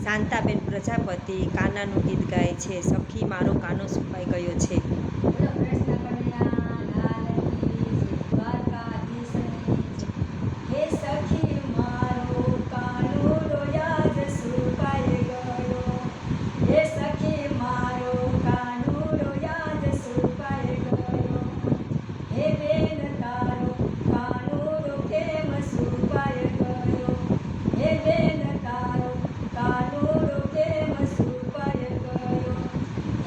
શાંતાબેન પ્રજાપતિ કાનાનું ગીત ગાય છે, સખી મારો કાનો સુપાઈ ગયો છે। બોલો કૃષ્ણ કનૈયા લાલ કી જય, દ્વારકાધીશની જય। હે સખી મારો કાનો રોયા જ સુકાઈ ગયો, હે સખી મારો કાનો રોયા જ સુકાઈ ગયો, હે બેન તારો કાનો રો કેમ સુકાઈ ગયો, હે બેન તારો કાનો રો કેમ સુકાઈ ગયો।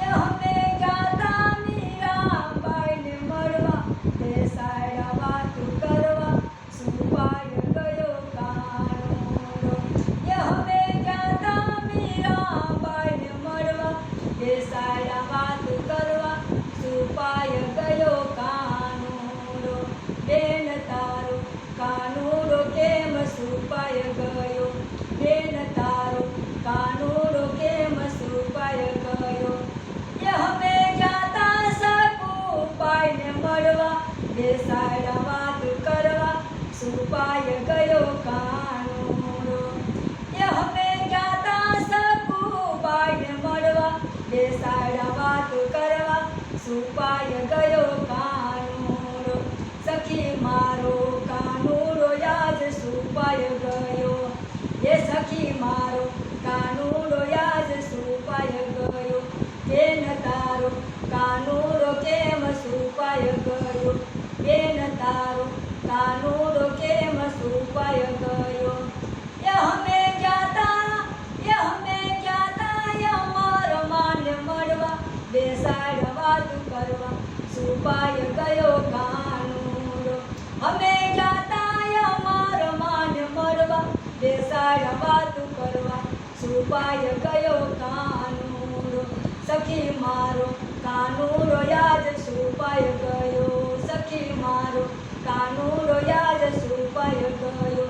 એ અમે ગાતા મીરાબાઈને મળવા, બેસાડ્યા વાતું કરવા, સુપાઈ ગયો કાનો રો। એ અમે ગાતા મીરાબાઈને મળવા, બેસાડ્યા વાતું કરવા, સુપાઈ ગયો કાનો રો। બેન તારો કાનો રો કેમ સુપાઈ ગયો, બેન તારો કાનો રો કેમ સુપાઈ ગયો। એ અમે ગાતા સકુબાઈને મળવા, બેસાડ્યા વાત કરવા, સુપાઈ ગયો કાનો રો। એ અમે ગાતા સકુબાઈને મળવા, બેસાડ્યા વાત કરવા, સુપાઈ ગયો કાનો રો। સખી મારો કાનો રોયા જ સુપાઈ ગયો, એ સખી મારો કાનો રોયા જ સુપાઈ ગયો, બેન તારો કાનો રો કેમ સુપાઈ ગયો, બેન તારો કાનો રો કેમ સુપાઈ ગયો। એ અમે ગાતા અમારો માને મળવા, બેસાડ્યા વાતું કરવા, સુપાઈ ગયો કાનો રો। અમે ગાતા અમારો માને મળવા, બેસાડ્યા વાતું કરવા, સુપાઈ ગયો કાનો રો। સખી મારો કાનો રોયા જ સુપાઈ ગયો, સખી મારો કાનો રોયા જ સુપાઈ ગયો,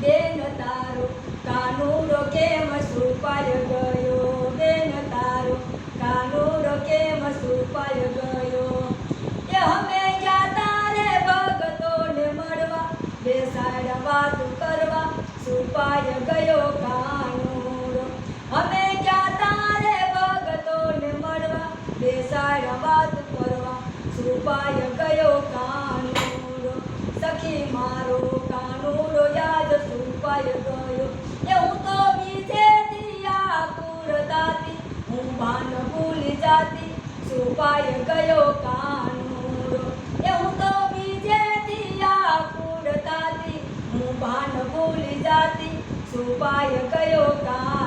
બેન તારો કાનો રો કેમ સુપાઈ ગયો, બેન તારો કાનો રો કેમ સુપાઈ ગયો। એ અમે ગાતા રે ભગતોને મળવા, બેસાડ્યા વાતું કરવા, સુપાઈ ગયો કાનો રો। અમે ગાતા રે ભગતોને મળવા, બેસાડ્યા વાત કરવા, સુપાઈ ગયો કાનો રો। સખી મારો કાનો રોયા જ સુપાઈ ગયો, એ હું તો બીજેથી આતુર તાતી, હું ભાન ભૂલી જાતી, સુપાઈ ગયો કાનો રો। એ હું તો બીજેથી આતુર તાતી, હું ભાન ભૂલી જાતી, સુપાઈ ગયો કાનો રો।